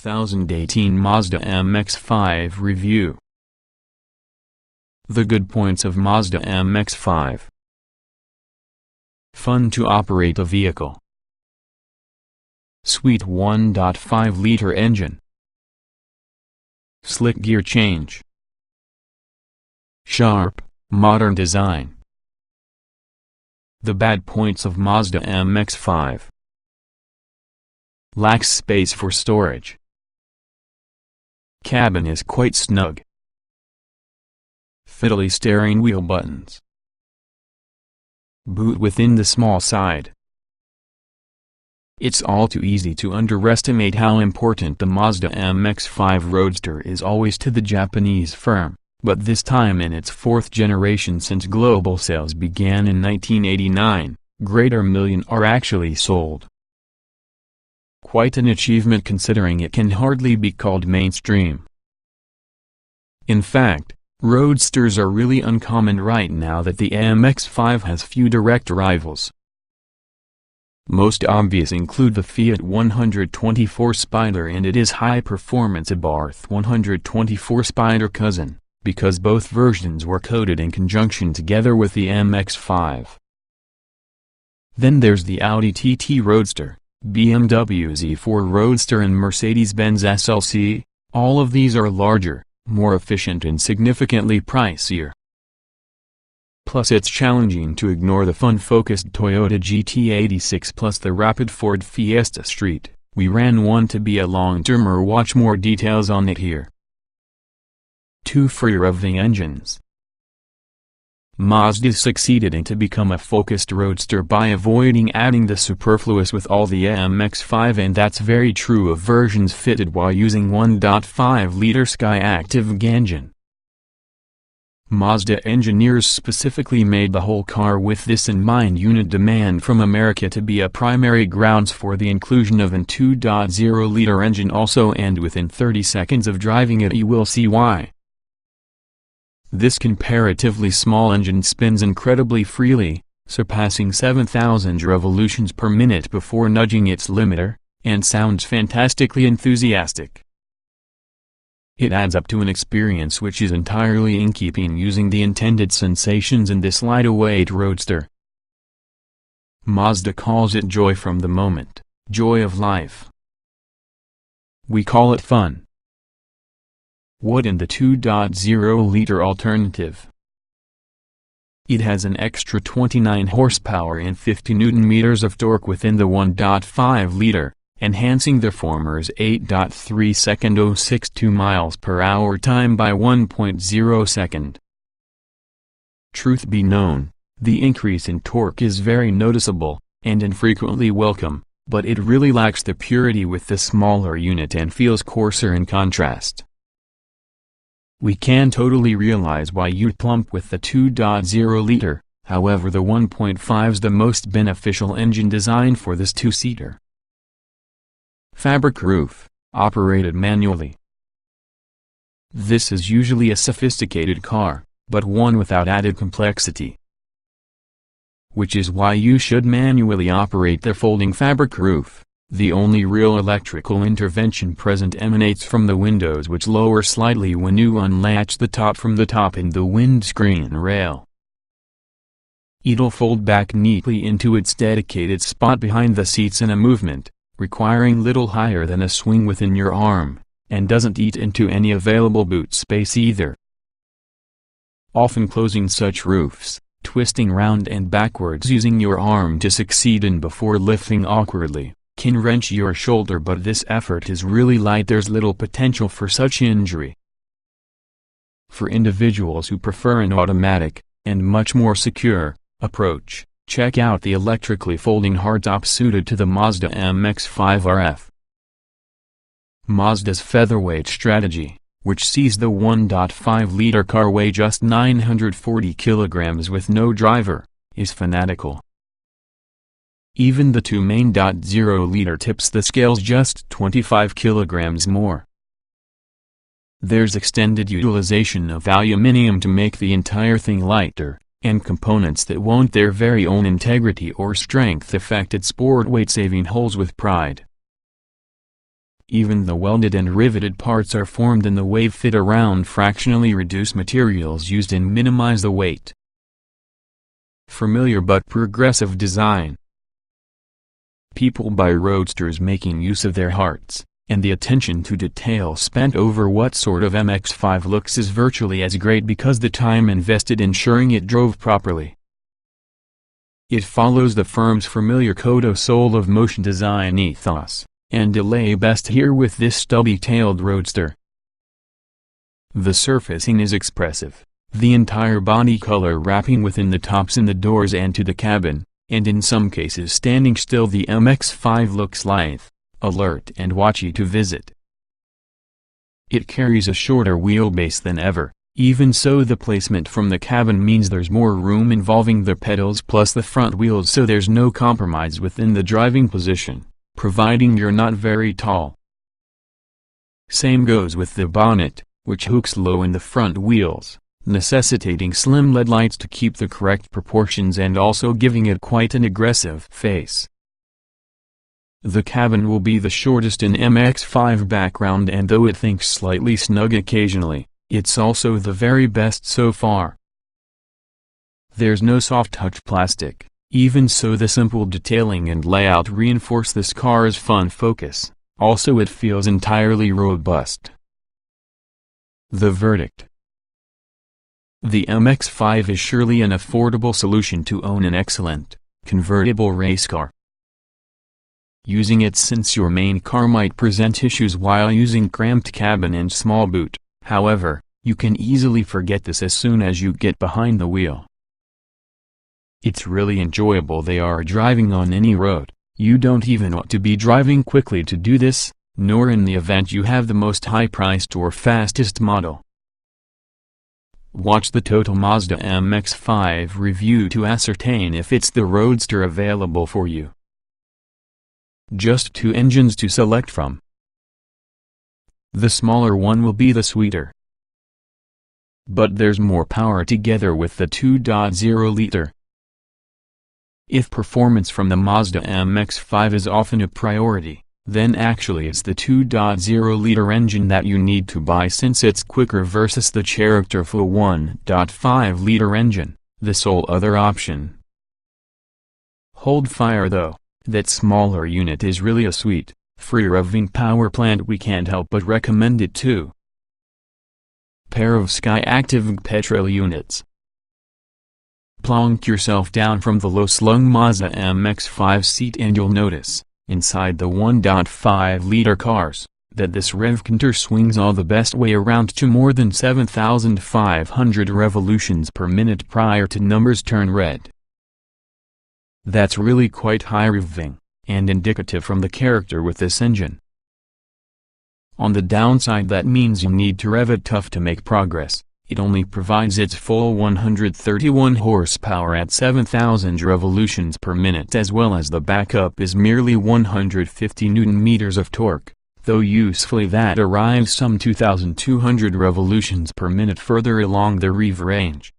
2018 Mazda MX-5 Review. The good points of Mazda MX-5. Fun to operate a vehicle. Sweet 1.5-liter engine. Slick gear change. Sharp, modern design. The bad points of Mazda MX-5. Lacks space for storage. Cabin is quite snug. Fiddly steering wheel buttons. Boot within the small side. It's all too easy to underestimate how important the Mazda MX-5 Roadster is always to the Japanese firm, but this time in its fourth generation since global sales began in 1989, greater million are actually sold. Quite an achievement considering it can hardly be called mainstream. In fact, Roadsters are really uncommon right now that the MX-5 has few direct rivals. Most obvious include the Fiat 124 Spider and its high-performance Abarth 124 Spider cousin, because both versions were coated in conjunction together with the MX-5. Then there's the Audi TT Roadster, BMW Z4 Roadster and Mercedes-Benz SLC. All of these are larger, more efficient and significantly pricier. Plus it's challenging to ignore the fun-focused Toyota GT86 plus the rapid Ford Fiesta Street. We ran one to be a long-termer. Watch more details on it here. 2 free-revving engines. Mazda succeeded in to become a focused roadster by avoiding adding the superfluous with all the MX-5, and that's very true of versions fitted while using 1.5-liter Skyactiv engine. Mazda engineers specifically made the whole car with this in mind. Unit demand from America to be a primary grounds for the inclusion of an 2.0-liter engine also, and within 30 seconds of driving it you will see why. This comparatively small engine spins incredibly freely, surpassing 7,000 revolutions per minute before nudging its limiter, and sounds fantastically enthusiastic. It adds up to an experience which is entirely in keeping using the intended sensations in this lightweight roadster. Mazda calls it joy from the moment, joy of life. We call it fun. What in the 2.0-liter alternative? It has an extra 29 horsepower and 50 Nm of torque within the 1.5-liter, enhancing the former's 8.3-second 0.62 mph time by 1.0 second. Truth be known, the increase in torque is very noticeable, and infrequently welcome, but it really lacks the purity with the smaller unit and feels coarser in contrast. We can totally realize why you'd plump with the 2.0-liter, however the 1.5's the most beneficial engine designed for this two-seater. Fabric roof, operated manually. This is usually a sophisticated car, but one without added complexity. Which is why you should manually operate the folding fabric roof. The only real electrical intervention present emanates from the windows, which lower slightly when you unlatch the top from the top in the windscreen rail. It'll fold back neatly into its dedicated spot behind the seats in a movement, requiring little higher than a swing within your arm, and doesn't eat into any available boot space either. Often closing such roofs, twisting round and backwards using your arm to succeed in before lifting awkwardly, can wrench your shoulder, but this effort is really light. There's little potential for such injury. For individuals who prefer an automatic, and much more secure, approach, check out the electrically folding hardtop suited to the Mazda MX-5 RF. Mazda's featherweight strategy, which sees the 1.5-liter car weigh just 940 kilograms with no driver, is fanatical. Even the 2 main .0-liter tips the scales just 25 kilograms more. There's extended utilization of aluminum to make the entire thing lighter, and components that won't their very own integrity or strength affect its sport weight, saving holes with pride. Even the welded and riveted parts are formed in the wave fit around fractionally reduced materials used and minimize the weight. Familiar but progressive design. People buy roadsters making use of their hearts, and the attention to detail spent over what sort of MX-5 looks is virtually as great because the time invested ensuring it drove properly. It follows the firm's familiar Kodo soul of motion design ethos, and delay best here with this stubby-tailed roadster. The surfacing is expressive, the entire body color wrapping within the tops in the doors and to the cabin, and in some cases standing still. The MX-5 looks lithe, alert and watchy to visit. It carries a shorter wheelbase than ever. Even so, the placement from the cabin means there's more room involving the pedals plus the front wheels, so there's no compromise within the driving position, providing you're not very tall. Same goes with the bonnet, which hooks low in the front wheels, necessitating slim LED lights to keep the correct proportions and also giving it quite an aggressive face. The cabin will be the shortest in MX-5 background, and though it thinks slightly snug occasionally, it's also the very best so far. There's no soft-touch plastic. Even so, the simple detailing and layout reinforce this car's fun focus. Also, it feels entirely robust. The verdict. The MX-5 is surely an affordable solution to own an excellent, convertible race car. Using it since your main car might present issues while using cramped cabin and small boot. However, you can easily forget this as soon as you get behind the wheel. It's really enjoyable. They are driving on any road. You don't even want to be driving quickly to do this, nor in the event you have the most high-priced or fastest model. Watch the Total Mazda MX-5 review to ascertain if it's the Roadster available for you. Just 2 engines to select from. The smaller one will be the sweeter. But there's more power together with the 2.0-liter. If performance from the Mazda MX-5 is often a priority, then actually it's the 2.0-liter engine that you need to buy since it's quicker versus the characterful 1.5-liter engine, the sole other option. Hold fire though, that smaller unit is really a sweet, free-revving power plant. We can't help but recommend it too. Pair of Sky-active petrol units. Plonk yourself down from the low-slung Mazda MX-5 seat and you'll notice, inside the 1.5-liter cars, that this rev counter swings all the best way around to more than 7,500 revolutions per minute prior to numbers turn red. That's really quite high revving, and indicative from the character with this engine. On the downside, that means you need to rev it tough to make progress. It only provides its full 131 horsepower at 7,000 revolutions per minute, as well as the backup is merely 150 Nm of torque, though usefully that arrives some 2,200 revolutions per minute further along the rev range.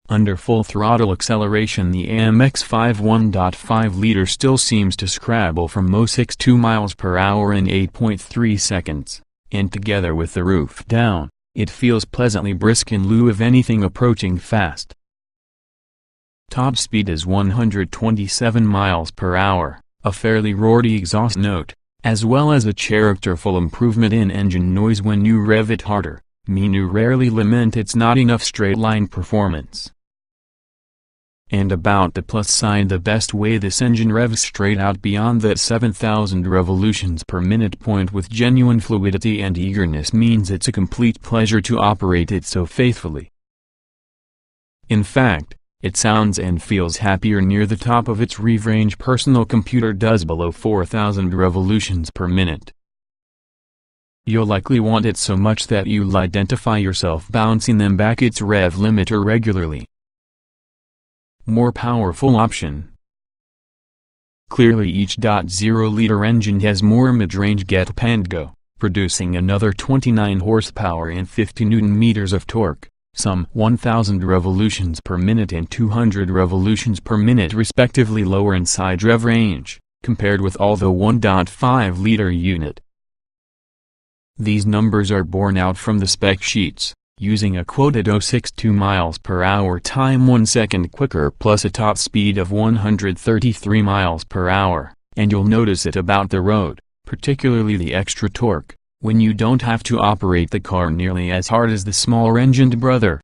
Under full throttle acceleration, the MX-5 1.5-liter still seems to scrabble from most 62 miles per hour in 8.3 seconds, and together with the roof down, it feels pleasantly brisk in lieu of anything approaching fast. Top speed is 127 miles per hour, a fairly roary exhaust note, as well as a characterful improvement in engine noise when you rev it harder, mean you rarely lament it's not enough straight-line performance. And about the plus side, the best way this engine revs straight out beyond that 7,000 revolutions per minute point with genuine fluidity and eagerness means it's a complete pleasure to operate it so faithfully. In fact, it sounds and feels happier near the top of its rev range personal computer does below 4,000 revolutions per minute. You'll likely want it so much that you'll identify yourself bouncing them back its rev limiter regularly. More powerful option. Clearly each .0-liter engine has more mid-range get up and go, producing another 29 horsepower and 50 Nm of torque, some 1,000 revolutions per minute and 200 revolutions per minute respectively lower inside rev range, compared with all the 1.5-liter unit. These numbers are borne out from the spec sheets, using a quoted 0.62 miles per hour time 1 second quicker plus a top speed of 133 miles per hour, and you'll notice it about the road, particularly the extra torque, when you don't have to operate the car nearly as hard as the smaller-engined brother.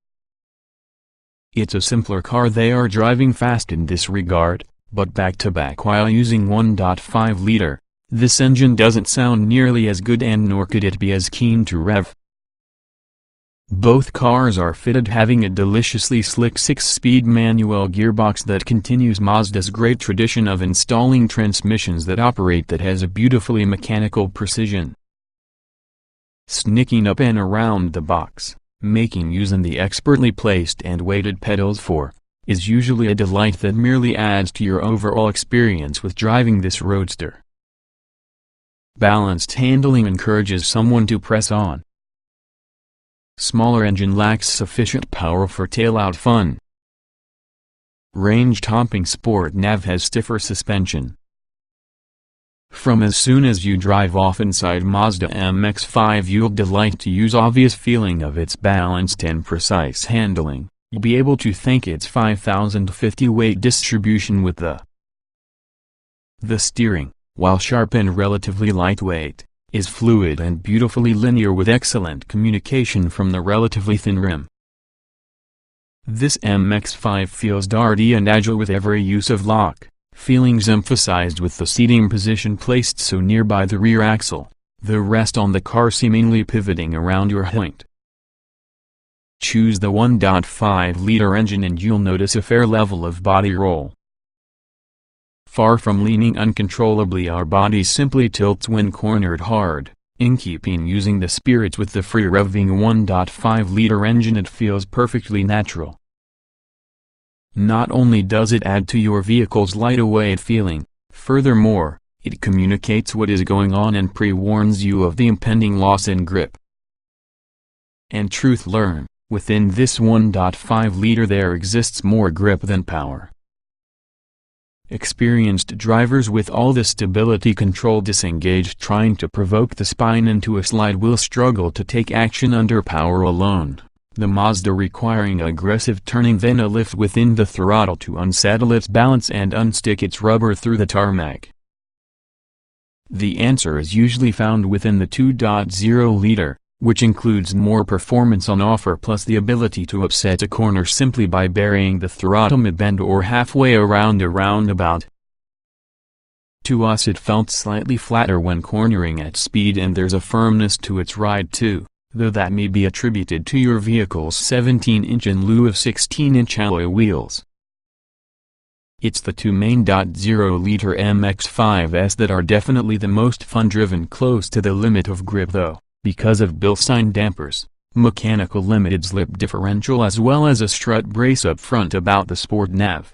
It's a simpler car. They are driving fast in this regard, but back-to-back while using 1.5-liter, this engine doesn't sound nearly as good, and nor could it be as keen to rev. Both cars are fitted having a deliciously slick 6-speed manual gearbox that continues Mazda's great tradition of installing transmissions that operate that has a beautifully mechanical precision. Sneaking up and around the box, making using the expertly placed and weighted pedals is usually a delight that merely adds to your overall experience with driving this Roadster. Balanced handling encourages someone to press on. Smaller engine lacks sufficient power for tail-out fun. Range-topping sport nav has stiffer suspension. From as soon as you drive off inside Mazda MX-5 you'll delight to use obvious feeling of its balanced and precise handling. You'll be able to thank its 5,050 weight distribution with the steering, while sharp and relatively lightweight, is fluid and beautifully linear with excellent communication from the relatively thin rim. This MX-5 feels darty and agile with every use of lock, feelings emphasized with the seating position placed so nearby the rear axle, the rest on the car seemingly pivoting around your point. Choose the 1.5-liter engine and you'll notice a fair level of body roll. Far from leaning uncontrollably, our body simply tilts when cornered hard. In keeping using the spirits with the free-revving 1.5-liter engine, it feels perfectly natural. Not only does it add to your vehicle's light-weight feeling, furthermore, it communicates what is going on and pre-warns you of the impending loss in grip. And truth learn, within this 1.5-liter there exists more grip than power. Experienced drivers with all the stability control disengaged trying to provoke the spine into a slide will struggle to take action under power alone, the Mazda requiring aggressive turning then a lift within the throttle to unsettle its balance and unstick its rubber through the tarmac. The answer is usually found within the 2.0-liter, which includes more performance on offer plus the ability to upset a corner simply by burying the throttle mid-bend or halfway around a roundabout. To us it felt slightly flatter when cornering at speed, and there's a firmness to its ride too, though that may be attributed to your vehicle's 17-inch in lieu of 16-inch alloy wheels. It's the two main 0.0-liter MX-5s that are definitely the most fun driven close to the limit of grip though, because of Bilstein dampers, mechanical limited slip differential as well as a strut brace up front about the sport nav.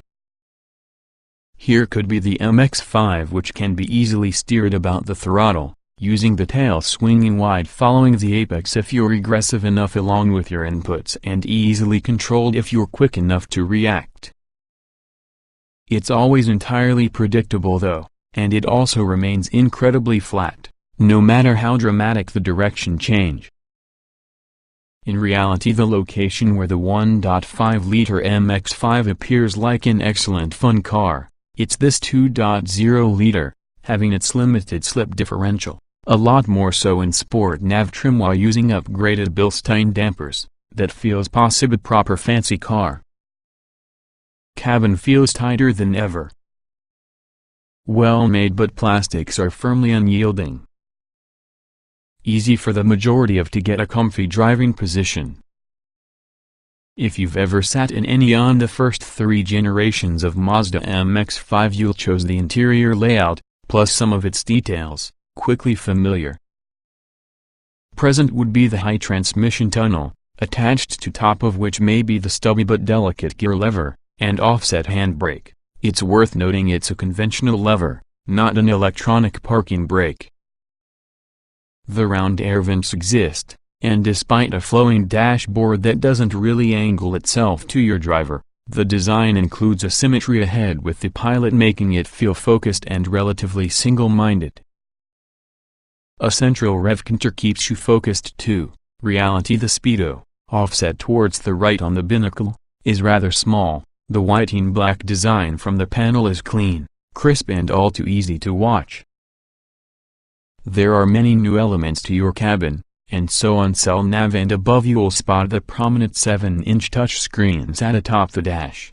Here could be the MX-5, which can be easily steered about the throttle, using the tail swinging wide following the apex if you're aggressive enough along with your inputs, and easily controlled if you're quick enough to react. It's always entirely predictable though, and it also remains incredibly flat, no matter how dramatic the direction change. In reality, the location where the 1.5-liter MX-5 appears like an excellent fun car, it's this 2.0-liter, having its limited slip differential, a lot more so in sport nav trim while using upgraded Bilstein dampers, that feels possibly proper fancy car. Cabin feels tighter than ever. Well made, but plastics are firmly unyielding. Easy for the majority to get a comfy driving position. If you've ever sat in any on the first 3 generations of Mazda MX-5, you'll choose the interior layout, plus some of its details, quickly familiar. Present would be the high transmission tunnel, attached to top of which may be the stubby but delicate gear lever, and offset handbrake. It's worth noting it's a conventional lever, not an electronic parking brake. The round air vents exist, and despite a flowing dashboard that doesn't really angle itself to your driver, The design includes a symmetry ahead with the pilot, making it feel focused and relatively single-minded. A central rev control keeps you focused too. Reality, the speedo, offset towards the right on the binnacle, is rather small. The white-in black design from the panel is clean, crisp and all too easy to watch. There are many new elements to your cabin, and so on cell nav and above you'll spot the prominent 7-inch touchscreens at atop the dash.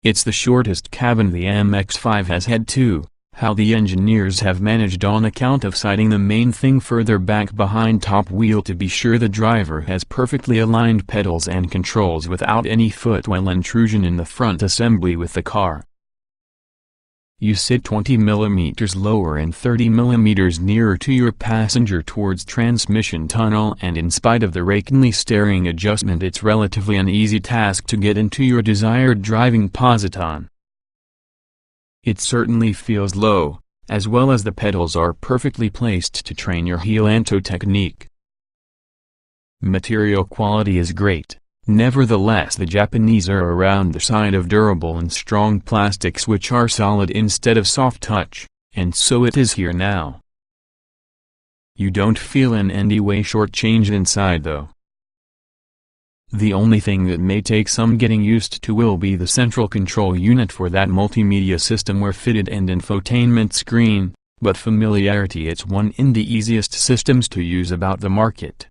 It's the shortest cabin the MX-5 has had too. How the engineers have managed on account of sighting the main thing further back behind top wheel to be sure the driver has perfectly aligned pedals and controls without any footwell intrusion in the front assembly with the car. You sit 20 mm lower and 30 mm nearer to your passenger towards transmission tunnel, and in spite of the rakiingly steering adjustment, it's relatively an easy task to get into your desired driving position. It certainly feels low, as well as the pedals are perfectly placed to train your heel-anto technique. Material quality is great. Nevertheless, the Japanese are around the side of durable and strong plastics which are solid instead of soft touch, and so it is here now. You don't feel in any way shortchanged inside though. The only thing that may take some getting used to will be the central control unit for that multimedia system where fitted and infotainment screen, but familiarity, it's one in the easiest systems to use about the market.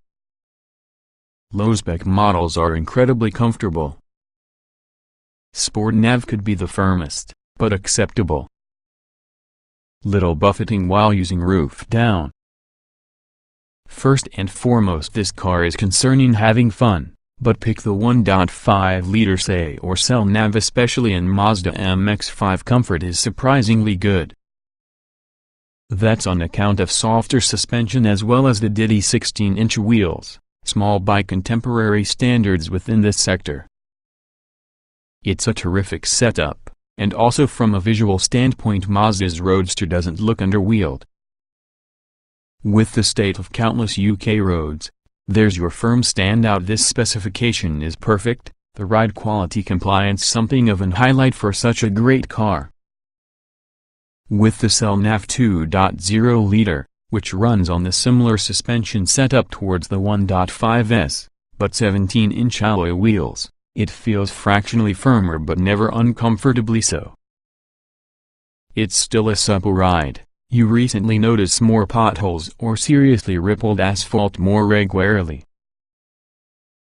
Low-spec models are incredibly comfortable. Sport nav could be the firmest, but acceptable. Little buffeting while using roof down. First and foremost, this car is concerning having fun, but pick the 1.5-liter say or cell nav, especially in Mazda MX-5. Comfort is surprisingly good. That's on account of softer suspension as well as the Diddy 16-inch wheels, small by contemporary standards within this sector. It's a terrific setup, and also from a visual standpoint Mazda's Roadster doesn't look underwheeled. With the state of countless UK roads, there's your firm standout. This specification is perfect, the ride quality compliance something of an highlight for such a great car. With the cell nav 2.0-liter, which runs on the similar suspension setup towards the 1.5s, but 17-inch alloy wheels, it feels fractionally firmer but never uncomfortably so. It's still a supple ride. You recently notice more potholes or seriously rippled asphalt more regularly.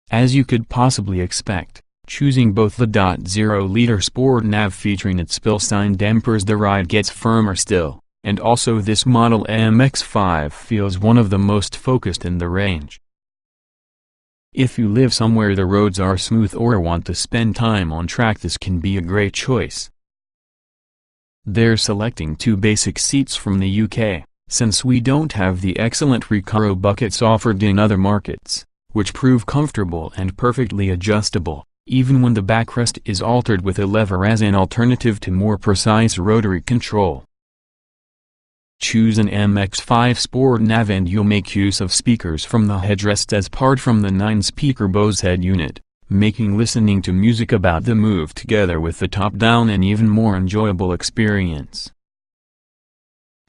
As you could possibly expect, choosing both the .0-liter Sport Nav featuring its spill sign dampers, the ride gets firmer still. And also this model MX-5 feels one of the most focused in the range. If you live somewhere the roads are smooth or want to spend time on track, this can be a great choice. They're selecting 2 basic seats from the UK, since we don't have the excellent Recaro buckets offered in other markets, which prove comfortable and perfectly adjustable, even when the backrest is altered with a lever as an alternative to more precise rotary control. Choose an MX-5 Sport Nav and you'll make use of speakers from the headrest as part from the 9-speaker Bose head unit, making listening to music about the move together with the top down an even more enjoyable experience.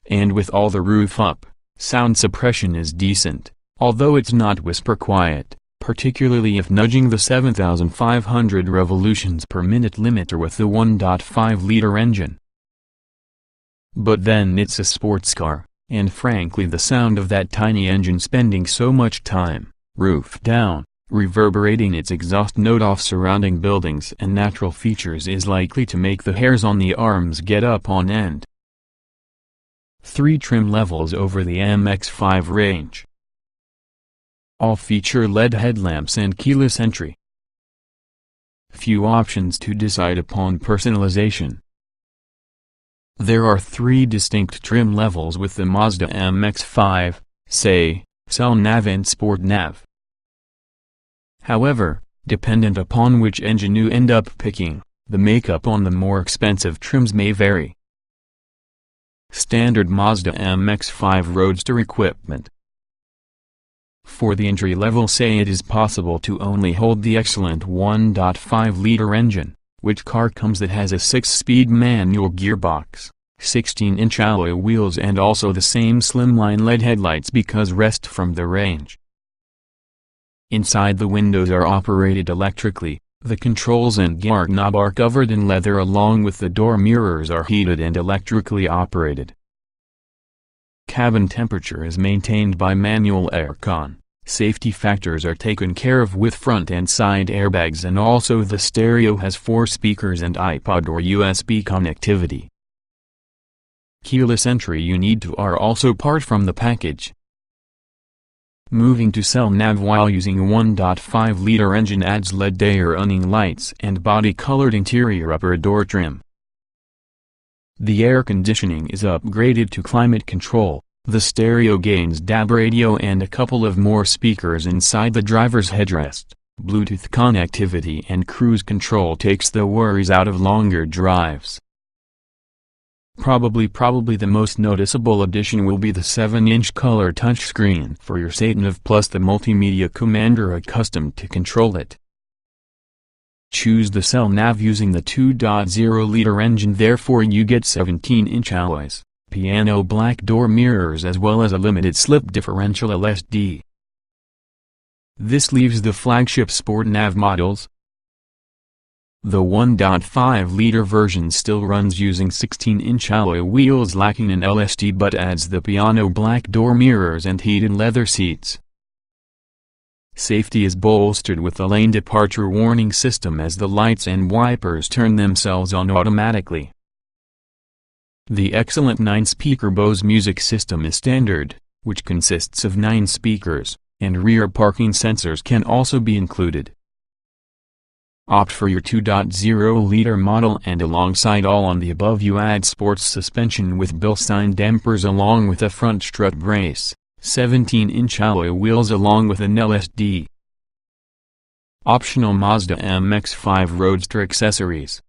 And with all the roof up, sound suppression is decent, although it's not whisper quiet, particularly if nudging the 7,500 revolutions per minute limiter with the 1.5-liter engine. But then it's a sports car, and frankly the sound of that tiny engine spending so much time, roof down, reverberating its exhaust note off surrounding buildings and natural features is likely to make the hairs on the arms get up on end. 3 trim levels over the MX-5 range. All feature LED headlamps and keyless entry. Few options to decide upon personalization. There are 3 distinct trim levels with the Mazda MX-5, say, Cell Nav and Sport Nav. However, dependent upon which engine you end up picking, the makeup on the more expensive trims may vary. Standard Mazda MX-5 Roadster equipment. For the entry level, say, it is possible to only hold the excellent 1.5-liter engine. Which car comes that has a 6-speed manual gearbox, 16-inch alloy wheels, and also the same slimline LED headlights because rest from the range. Inside, the windows are operated electrically, the controls and gear knob are covered in leather, along with the door mirrors are heated and electrically operated. Cabin temperature is maintained by manual aircon. Safety factors are taken care of with front and side airbags, and also the stereo has 4 speakers and iPod or USB connectivity. Keyless entry you need to are also part from the package. Moving to cell nav while using a 1.5-liter engine adds LED day running lights and body-colored interior upper door trim. The air conditioning is upgraded to climate control. The stereo gains DAB radio and a couple of more speakers inside the driver's headrest. Bluetooth connectivity and cruise control takes the worries out of longer drives. Probably the most noticeable addition will be the 7-inch color touchscreen for your sat-nav plus the multimedia commander accustomed to control it. Choose the cell nav using the 2.0-liter engine, therefore you get 17-inch alloys, piano black door mirrors, as well as a limited slip differential LSD. This leaves the flagship Sport Nav models. The 1.5-liter version still runs using 16-inch alloy wheels lacking an LSD, but adds the piano black door mirrors and heated leather seats. Safety is bolstered with the lane departure warning system, as the lights and wipers turn themselves on automatically. The excellent 9-speaker Bose music system is standard, which consists of 9 speakers, and rear parking sensors can also be included. Opt for your 2.0-liter model, and alongside all on the above you add sports suspension with Bilstein dampers along with a front strut brace, 17-inch alloy wheels along with an LSD. Optional Mazda MX-5 Roadster accessories.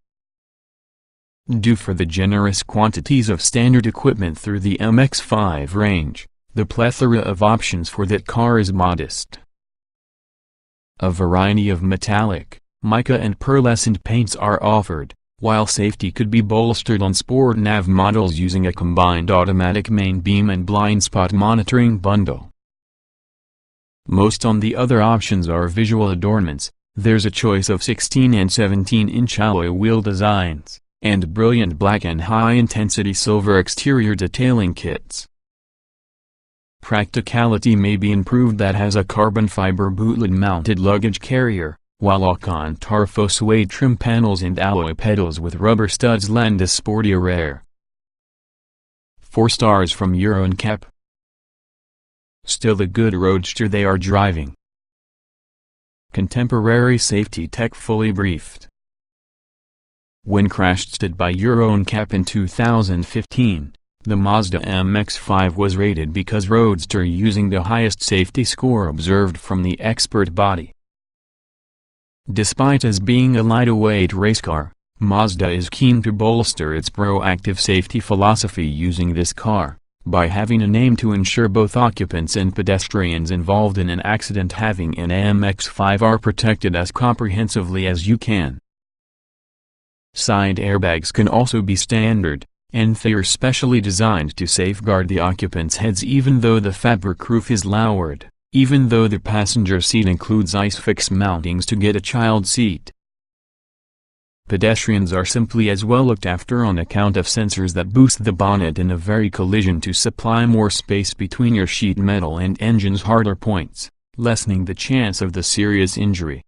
Due for the generous quantities of standard equipment through the MX-5 range, the plethora of options for that car is modest. A variety of metallic, mica and pearlescent paints are offered, while safety could be bolstered on Sport Nav models using a combined automatic main beam and blind spot monitoring bundle. Most on the other options are visual adornments. There's a choice of 16 and 17-inch alloy wheel designs, and brilliant black and high-intensity silver exterior detailing kits. Practicality may be improved. That has a carbon fiber bootleg-mounted luggage carrier, while Alcantara suede trim panels and alloy pedals with rubber studs lend a sportier air. 4 stars from Euro NCAP. Still a good roadster they are driving. Contemporary safety tech fully briefed. When crash-tested by Euro NCAP in 2015, the Mazda MX-5 was rated because Roadster using the highest safety score observed from the expert body. Despite as being a lightweight race car, Mazda is keen to bolster its proactive safety philosophy using this car, by having a name to ensure both occupants and pedestrians involved in an accident having an MX-5 are protected as comprehensively as you can. Side airbags can also be standard, and they are specially designed to safeguard the occupants' heads even though the fabric roof is lowered, even though the passenger seat includes ISOFIX mountings to get a child seat. Pedestrians are simply as well looked after on account of sensors that boost the bonnet in a very collision to supply more space between your sheet metal and engine's harder points, lessening the chance of the serious injury.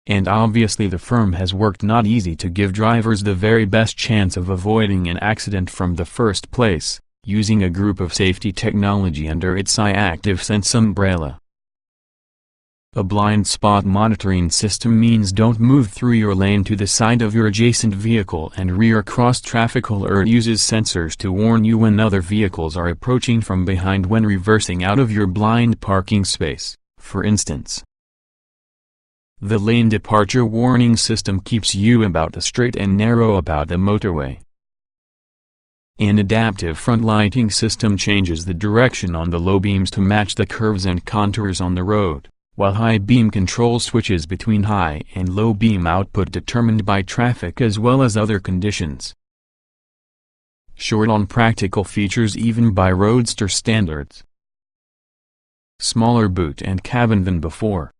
And obviously the firm has worked not easy to give drivers the very best chance of avoiding an accident from the first place, using a group of safety technology under its iActive Sense umbrella. A blind spot monitoring system means don't move through your lane to the side of your adjacent vehicle, and rear cross-traffic alert uses sensors to warn you when other vehicles are approaching from behind when reversing out of your blind parking space, for instance. The lane departure warning system keeps you about the straight and narrow about the motorway. An adaptive front lighting system changes the direction on the low beams to match the curves and contours on the road, while high beam control switches between high and low beam output determined by traffic as well as other conditions. Short on practical features even by Roadster standards. Smaller boot and cabin than before.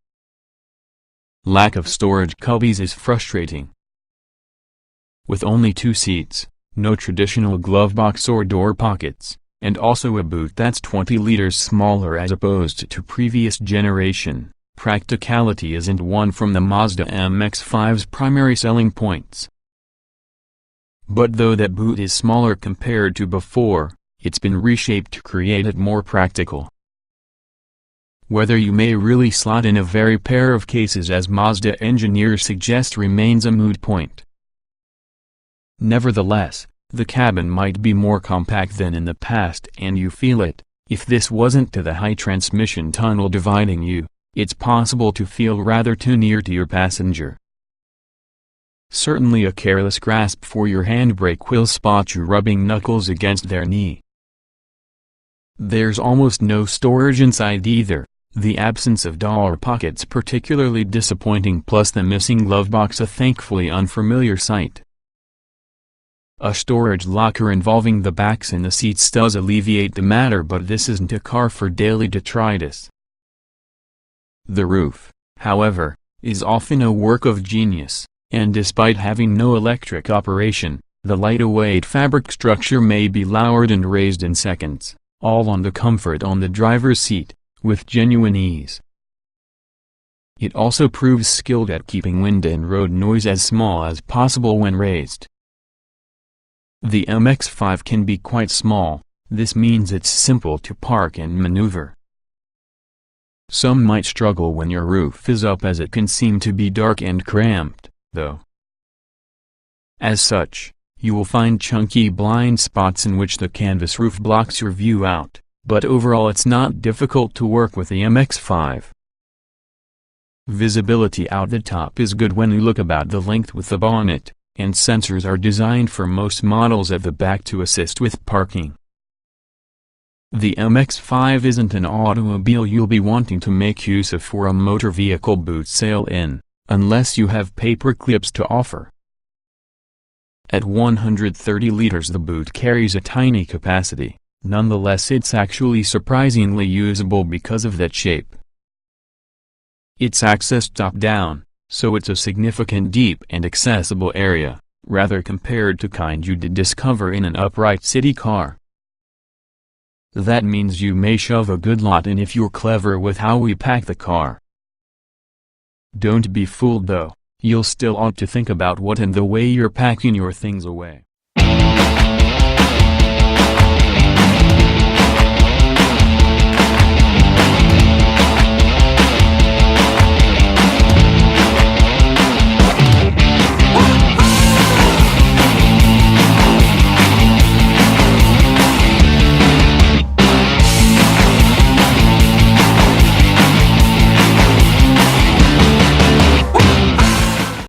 Lack of storage cubbies is frustrating. With only 2 seats, no traditional glove box or door pockets, and also a boot that's 20 liters smaller as opposed to previous generation, practicality isn't one from the Mazda MX-5's primary selling points. But though that boot is smaller compared to before, it's been reshaped to create it more practical. Whether you may really slot in a very pair of cases as Mazda engineers suggest remains a moot point. Nevertheless, the cabin might be more compact than in the past and you feel it. If this wasn't to the high transmission tunnel dividing you, it's possible to feel rather too near to your passenger. Certainly a careless grasp for your handbrake will spot you rubbing knuckles against their knee. There's almost no storage inside either, the absence of door pockets particularly disappointing, plus the missing glove box a thankfully unfamiliar sight. A storage locker involving the backs in the seats does alleviate the matter, but this isn't a car for daily detritus. The roof, however, is often a work of genius, and despite having no electric operation, the lightweight fabric structure may be lowered and raised in seconds, all on the comfort on the driver's seat, with genuine ease. It also proves skilled at keeping wind and road noise as small as possible when raised. The MX-5 can be quite small, this means it's simple to park and maneuver. Some might struggle when your roof is up as it can seem to be dark and cramped, though. As such, you will find chunky blind spots in which the canvas roof blocks your view out, but overall it's not difficult to work with the MX-5. Visibility out the top is good when you look about the length with the bonnet, and sensors are designed for most models at the back to assist with parking. The MX-5 isn't an automobile you'll be wanting to make use of for a motor vehicle boot sale in, unless you have paper clips to offer. At 130 liters the boot carries a tiny capacity, nonetheless it's actually surprisingly usable because of that shape. It's accessed top-down, so it's a significant deep and accessible area, rather compared to kind you'd discover in an upright city car. That means you may shove a good lot in if you're clever with how we pack the car. Don't be fooled though, you'll still ought to think about what and the way you're packing your things away.